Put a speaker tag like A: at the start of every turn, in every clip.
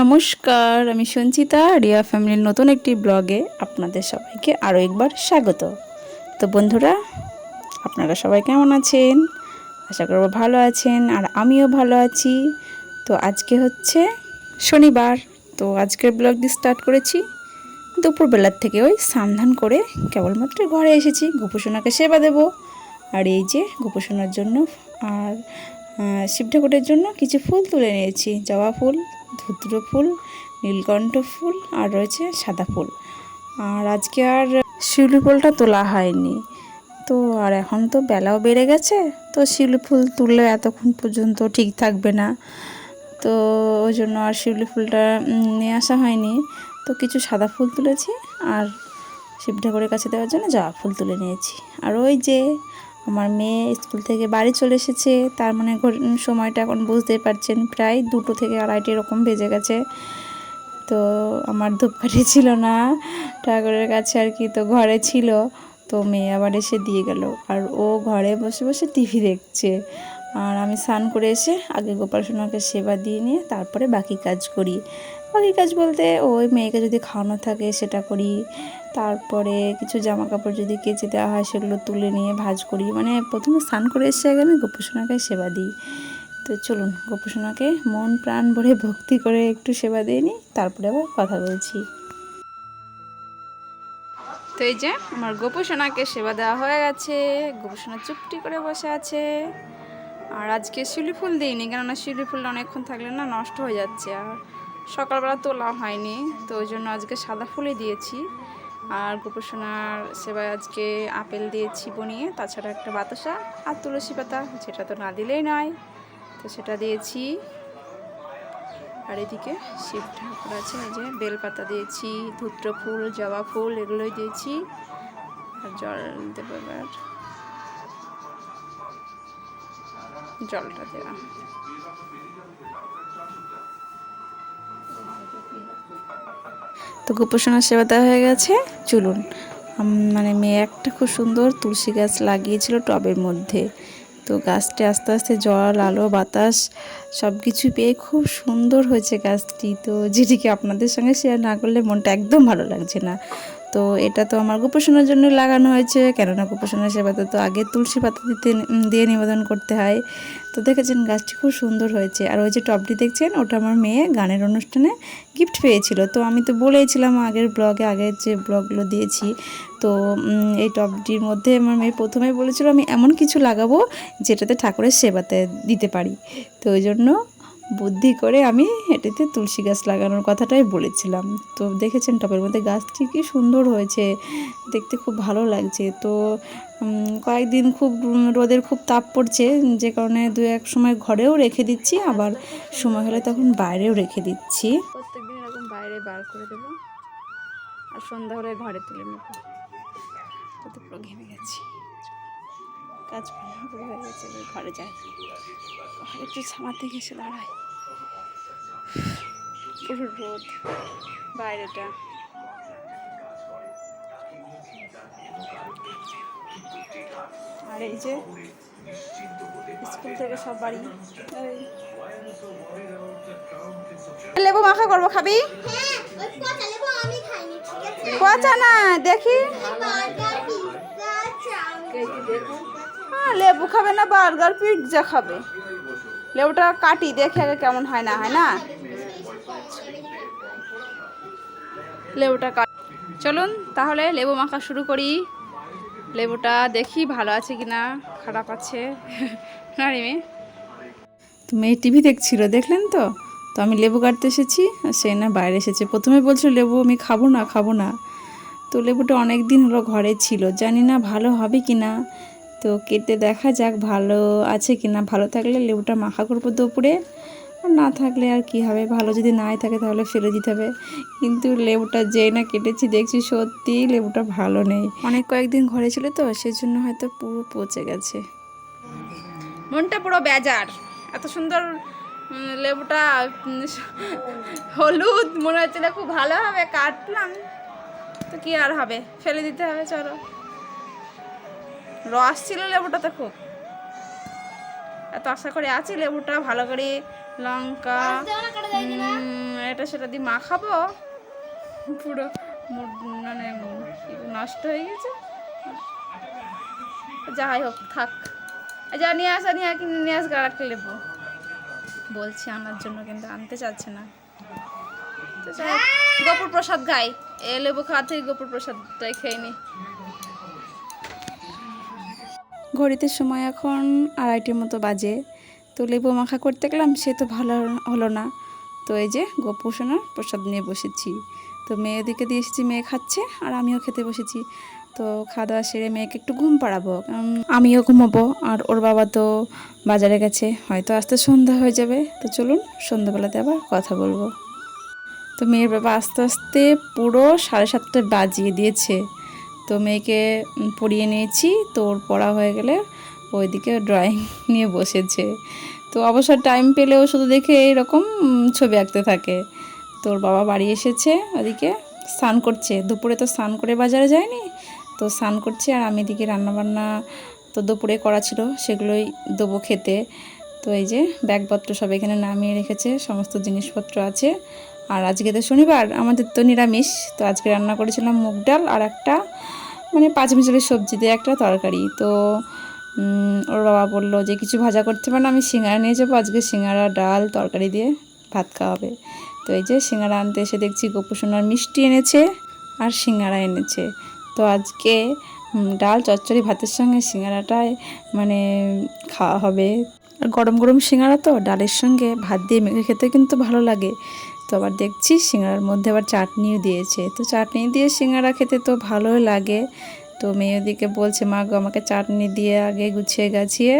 A: নমস্কার, আমি সঞ্চিতা রিয়া ফ্যামিলির নতুন একটি ব্লগে আপনাদের সবাইকে আরও একবার স্বাগত। তো বন্ধুরা, আপনারা সবাই কেমন আছেন? আশা করব ভালো আছেন, আর আমিও ভালো আছি। তো আজকে হচ্ছে শনিবার। তো আজকের ব্লগটি স্টার্ট করেছি দুপুরবেলার থেকে। ওই স্নান করে কেবলমাত্র ঘরে এসেছি, গোপুসোনাকে সেবা দেব। আর এই যে গোপুসোনার জন্য আর শিব ঠাকুরের জন্য কিছু ফুল তুলে নিয়েছি। জবা ফুল, ধুতরো ফুল, নীলকণ্ঠ ফুল, আর রয়েছে সাদা ফুল। আর আজকে আর শিউলি ফুলটা তোলা হয়নি। তো আর এখন তো বেলাও বেড়ে গেছে, তো শিউলি ফুল তুললে এতক্ষণ পর্যন্ত ঠিক থাকবে না। তো ওই জন্য আর শিউলি ফুলটা নিয়ে আসা হয়নি। তো কিছু সাদা ফুল তুলেছি, আর শিব ঠাকুরের কাছে দেওয়ার জন্য জবা ফুল তুলে নিয়েছি। আর ওই যে আমার মেয়ে স্কুল থেকে বাড়ি চলে এসেছে, তার মানে সময়টা এখন বুঝতেই পারছেন, প্রায় 2টো থেকে 2:30 এরকম বেজে গেছে। তো আমার ধূপকাঠি ছিল না ঠাকুরের কাছে আর কি, তো ঘরে ছিল। তো মেয়ে আবার এসে দিয়ে গেল, আর ও ঘরে বসে বসে টিভি দেখছে। আর আমি স্নান করে এসে আগে গোপাল সোনাকে সেবা দিয়ে নিয়ে তারপরে বাকি কাজ করি। বাকি কাজ বলতে ওই মেয়েকে যদি খাওয়ানো থাকে সেটা করি, তারপরে কিছু জামা কাপড় যদি কেচে দেওয়া হয় সেগুলো তুলে নিয়ে ভাঁজ করি। মানে প্রথমে স্নান করে এসে আগে আমি গোপাল সোনাকে সেবা দিই। তো চলুন গোপাল সোনাকে মন প্রাণ ভরে ভক্তি করে একটু সেবা দিয়ে নিই, তারপরে আবার কথা বলছি। তো এই যে আমার গোপাল সোনাকে সেবা দেওয়া হয়ে গেছে। গোপাল সোনা চুপটি করে বসে আছে। আর আজকে শিউলি ফুল দিইনি, কেননা শিউলি ফুলটা অনেকক্ষণ থাকলে না নষ্ট হয়ে যাচ্ছে, আর সকালবেলা তোলা হয়নি। তো ওই জন্য আজকে সাদা ফুলই দিয়েছি। আর গোপাল সোনার সেবায় আজকে আপেল দিয়েছি বনিয়ে, তাছাড়া একটা বাতাসা আর তুলসী পাতা, যেটা তো না দিলেই নয়, তো সেটা দিয়েছি। আর এদিকে শিব ঠাকুর আছে, এই যে বেলপাতা দিয়েছি, ধুত্র ফুল, জবা ফুল, এগুলোই দিয়েছি। আর জল দেবো, এবার জলটা দেওয়া। তো গোপোষণার সেবা দেওয়া হয়ে গেছে। চলুন, মানে মেয়ে একটা খুব সুন্দর তুলসী গাছ লাগিয়েছিল টবের মধ্যে। তো গাছটি আস্তে আস্তে জল, আলো, বাতাস সব কিছু পেয়ে খুব সুন্দর হয়েছে গাছটি। তো যেটিকে আপনাদের সঙ্গে শেয়ার না করলে মনটা একদম ভালো লাগছে না। তো এটা তো আমার গোপোষণার জন্য লাগানো হয়েছে, কেননা গোপোষণার সেবাতে তো আগে তুলসী পাতা দিয়ে নিবেদন করতে হয়। তো দেখেছেন গাছটি খুব সুন্দর হয়েছে। আর ওই যে টবটি দেখছেন, ওটা আমার মেয়ে গানের অনুষ্ঠানে গিফট পেয়েছিল। তো আমি তো বলেইছিলাম আগের ব্লগে, আগের যে ব্লগগুলো দিয়েছি, তো এই টবটির মধ্যে আমার মেয়ে প্রথমে বলেছিল আমি এমন কিছু লাগাবো যেটাতে ঠাকুরের সেবাতে দিতে পারি। তো ওই জন্য বুদ্ধি করে আমি এটাতে তুলসী গাছ লাগানোর কথাটাই বলেছিলাম। তো দেখেছেন টবের মধ্যে গাছটি কি সুন্দর হয়েছে, দেখতে খুব ভালো লাগছে। তো কয়েকদিন খুব রোদের খুব তাপ পড়ছে, যে কারণে 2-1 সময় ঘরেও রেখে দিচ্ছি, আবার সময় হলে তখন বাইরেও রেখে দিচ্ছি। প্রত্যেকদিন এরকম বাইরে বার করে দেবো, আর সন্ধ্যা হলে ঘরে তুলে নেব। কত পুরো ঘেমে গেছি, কাজ পুরো হয়ে গেছে, ঘরে যাই, একটু ছামাতে গেছে, দাঁড়ায়, পুরো রোদ বাইরেটা। আর এই যে স্কুল থেকে সব বাড়ি। লেবু মাখা করবো, খাবি? পচা না, দেখি। হ্যাঁ, লেবু খাবে না, বার্গার পিৎজা খাবে। লেবুটা কাটি দেখে আগে কেমন হয় না হয় না। লেবুটা কাট। চলুন তাহলে লেবু মাখা শুরু করি। লেবুটা দেখি ভালো আছে কিনা, খারাপ আছে না রে মেয়ে। তো মেয়ে টিভি দেখছিল, দেখলেন তো। তো আমি লেবু কাটতে এসেছি, আর সে না বাইরে এসেছে। প্রথমে বলছিল লেবু আমি খাবো না খাবো না। তো লেবুটা অনেক দিন হলো ঘরে ছিল, জানি না ভালো হবে কি না। তো কেটে দেখা যাক ভালো আছে কি না। ভালো থাকলে লেবুটা মাখা করবো দুপুরে, আর না থাকলে আর কি হবে, ভালো যদি নাই থাকে তাহলে ফেলে দিতে হবে। কিন্তু লেবুটা যেই না কেটেছি দেখছি সত্যি লেবুটা ভালো নেই। অনেক কয়েকদিন ঘরে ছিল তো, সেজন্য হয়তো পুরো পচে গেছে। মনটা পুরো বেজার। এত সুন্দর লেবুটা হলুদ মনে হচ্ছিল খুব ভালো হবে, কাটলাম তো কি আর হবে, ফেলে দিতে হবে। চলো, রস ছিল লেবুটাতে খুব, এত আশা করে আছি লেবুটা ভালো করে লঙ্কা এটা সেটা দিয়ে মাখাবো, পুরো মানে নষ্ট হয়ে গেছে। যাই হোক থাক, যা নিয়ে আসা নিয়ে আস একটা লেবু বলছি আনার জন্য, কিন্তু আনতে চাচ্ছে না। তো যাই গোপুর প্রসাদ গাই, এ লেবু খাওয়া থেকে গোপুর প্রসাদটাই খেয়ে নি। ঘড়িতে সময় এখন 2:30 মতো বাজে। তো লেবু মাখা করতে গেলাম, সে তো ভালো হলো না। তো এই যে গোপু সোনার প্রসাদ নিয়ে বসেছি। তো মেয়েদিকে দিয়ে এসেছি, মেয়ে খাচ্ছে আর আমিও খেতে বসেছি। তো খাওয়া দাওয়া সেরে মেয়েকে একটু ঘুম পাড়াবো, কারণ আমিও ঘুমাবো আর ওর বাবা তো বাজারে গেছে, হয়তো আস্তে সন্ধ্যা হয়ে যাবে। তো চলুন সন্ধ্যাবেলাতে আবার কথা বলবো। তো মেয়ের বাবা আস্তে আস্তে পুরো 7:30 বাজিয়ে দিয়েছে। তো মেয়েকে পড়িয়ে নিয়েছি, তো ওর পড়া হয়ে গেলে ওইদিকে ড্রয়িং নিয়ে বসেছে। তো অবসর টাইম পেলেও শুধু দেখে এরকম ছবি আঁকতে থাকে। তোর বাবা বাড়ি এসেছে, ওদিকে স্নান করছে। দুপুরে তো স্নান করে বাজারে যায়নি, তো স্নান করছে। আর আমি এদিকে রান্নাবান্না তো দুপুরে করা ছিল, সেগুলোই দেবো খেতে। তো এই যে ব্যাগপত্র সব এখানে নামিয়ে রেখেছে, সমস্ত জিনিসপত্র আছে। আর আজকে তো শনিবার, আমাদের তো নিরামিষ। তো আজকে রান্না করেছিলাম মুগ ডাল আর একটা মানে 5 মিশালি সবজি দিয়ে একটা তরকারি। তো ওর বাবা বললো যে কিছু ভাজা করতে পারে না, আমি সিঙ্গারা নিয়ে যাবো, আজকে সিঙ্গারা ডাল তরকারি দিয়ে ভাত খাওয়াবে। তো এই যে সিঙ্গারা আনতে এসে দেখছি গোপু সোনার মিষ্টি এনেছে আর সিঙ্গারা এনেছে। তো আজকে ডাল চচ্চড়ি ভাতের সঙ্গে সিঙ্গারাটাই মানে খাওয়া হবে। আর গরম গরম সিঙ্গারা তো ডালের সঙ্গে ভাত দিয়ে মেখে খেতে কিন্তু ভালো লাগে। তো আবার দেখছি সিঙ্গারার মধ্যে আবার চাটনিও দিয়েছে। তো চাটনি দিয়ে সিঙ্গারা খেতে তো ভালোই লাগে। তো মেয়েদিকে বলছে, মা গো আমাকে চাটনি দিয়ে আগে গুছিয়ে গাছিয়ে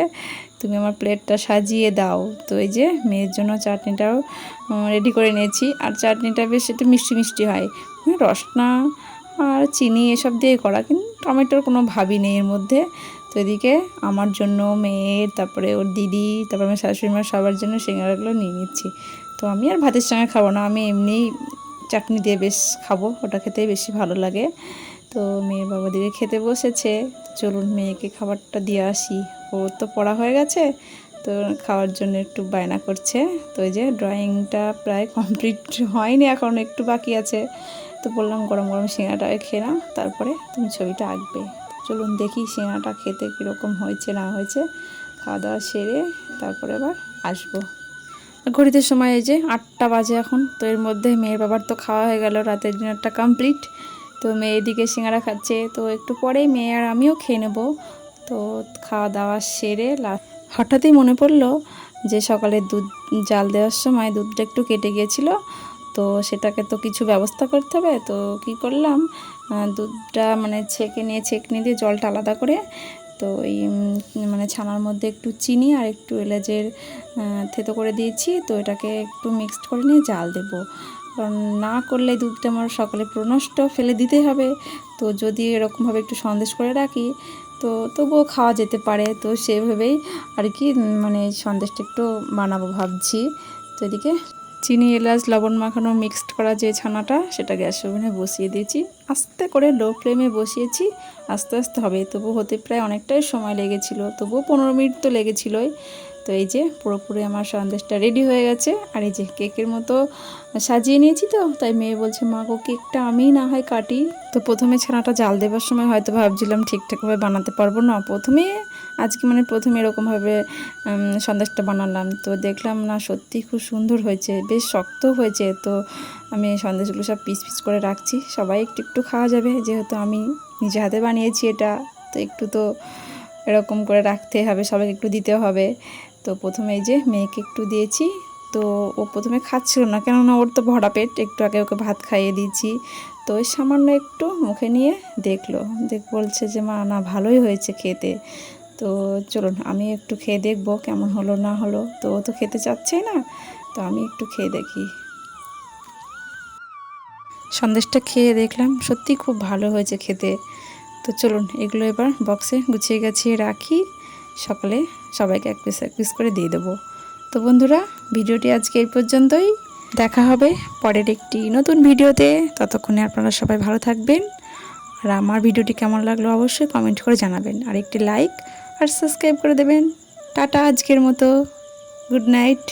A: তুমি আমার প্লেটটা সাজিয়ে দাও। তো এই যে মেয়ের জন্য চাটনিটাও রেডি করে নিয়েছি। আর চাটনিটা বেশ একটু মিষ্টি মিষ্টি হয়, রসনা আর চিনি এসব দিয়ে করা, কিন্তু টমেটোর কোনো ভাবই নেই এর মধ্যে। তো এদিকে আমার জন্য, মেয়ের, তারপরে ওর দিদি, তারপরে আমার শাশুড়ি মা, সবার জন্য সিঙ্গারাগুলো নিয়ে নিচ্ছি। তো আমি আর ভাতের সঙ্গে খাবো না, আমি এমনিই চাটনি দিয়ে বেশ খাবো, ওটা খেতেই বেশি ভালো লাগে। তো মেয়ের বাবা দিকে খেতে বসেছে। চলুন মেয়েকে খাবারটা দিয়ে আসি, ওর তো পড়া হয়ে গেছে, তো খাওয়ার জন্য একটু বায়না করছে। তো এই যে ড্রয়িংটা প্রায় কমপ্লিট হয়নি, এখন একটু বাকি আছে। তো বললাম গরম গরম সিঙ্গারাটা খেয়ে নাও, তারপরে তুমি ছবিটা আঁকবে। চলুন দেখি সিঙ্গারাটা খেতে কীরকম হয়েছে না হয়েছে। খাওয়া দাওয়া সেরে তারপরে আবার আসবো। ঘড়িতে সময় এই যে 8টা বাজে এখন। তো এর মধ্যে মেয়ের বাবার তো খাওয়া হয়ে গেল, রাতের ডিনারটা কমপ্লিট। তো মেয়ে এদিকে সিঙ্গারা খাচ্ছে, তো একটু পরেই মেয়ে আর আমিও খেয়ে নেব। তো খাওয়া দাওয়া সেরে হঠাৎই মনে পড়লো যে সকালে দুধ জাল দেওয়ার সময় দুধটা একটু কেটে গিয়েছিল, তো সেটাকে তো কিছু ব্যবস্থা করতে হবে। তো কি করলাম, দুধটা মানে ছেঁকে নিয়ে দিয়ে জলটা আলাদা করে, তো এই মানে ছানার মধ্যে একটু চিনি আর একটু এলাচের থেতো করে দিয়েছি। তো এটাকে একটু মিক্সড করে নিয়ে জাল দেবো, কারণ না করলে দুধটা আমার সকালে পুরো নষ্ট, ফেলে দিতে হবে। তো যদি এরকমভাবে একটু সন্দেশ করে রাখি তো তবুও খাওয়া যেতে পারে। তো সেভাবেই আর কি মানে সন্দেশটা একটু বানাবো ভাবছি। তো এদিকে চিনি, এলাচ, লবণ মাখানো মিক্সড করা যে ছানাটা, সেটা গ্যাস ওভেনে বসিয়ে দিয়েছি। আস্তে করে লো ফ্লেমে বসিয়েছি, আস্তে আস্তে হবে। তবু হতে প্রায় অনেকটাই সময় লেগেছিলো, তবুও 15 মিনিট তো লেগেছিলোই। তো এই যে পুরোপুরি আমার সন্দেশটা রেডি হয়ে গেছে। আর এই যে কেকের মতো সাজিয়ে নিয়েছি। তো তাই মেয়ে বলছে, মা গো কেকটা আমি না হয় কাটি। তো প্রথমে ছানাটা জাল দেওয়ার সময় হয়তো ভাবছিলাম ঠিকঠাকভাবে বানাতে পারবো না, প্রথমে এরকমভাবে সন্দেশটা বানালাম। তো দেখলাম না সত্যি খুব সুন্দর হয়েছে, বেশ শক্ত হয়েছে। তো আমি সন্দেশগুলো সব পিস পিস করে রাখছি, সবাই একটু একটু খাওয়া যাবে, যেহেতু আমি নিজে হাতে বানিয়েছি এটা। তো একটু তো এরকম করে রাখতে হবে, সবাইকে একটু দিতে হবে। তো প্রথমে এই যে মেয়েকে একটু দিয়েছি। তো ও প্রথমে খাচ্ছিল না, কেননা ওর তো ভরা পেট, একটু আগে ওকে ভাত খাইয়ে দিয়েছি। তো ওই সামান্য একটু মুখে নিয়ে বলছে যে মা না ভালোই হয়েছে খেতে। তো চলুন আমি একটু খেয়ে দেখবো কেমন হলো না হলো। তো ও তো খেতে চাচ্ছেই না, তো আমি একটু খেয়ে দেখি। সন্দেশটা খেয়ে দেখলাম সত্যি খুব ভালো হয়েছে খেতে। তো চলুন এগুলো এবার বক্সে গুছিয়ে গাছিয়ে রাখি, সকালে সবাইকে এক পিস করে দিয়ে দেবো। তো বন্ধুরা ভিডিওটি আজকে এই পর্যন্তই, দেখা হবে পরের একটি নতুন ভিডিওতে। ততক্ষণে আপনারা সবাই ভালো থাকবেন। আর আমার ভিডিওটি কেমন লাগলো অবশ্যই কমেন্ট করে জানাবেন, আর একটি লাইক আর সাবস্ক্রাইব করে দেবেন। টাটা আজকের মতো, গুড নাইট।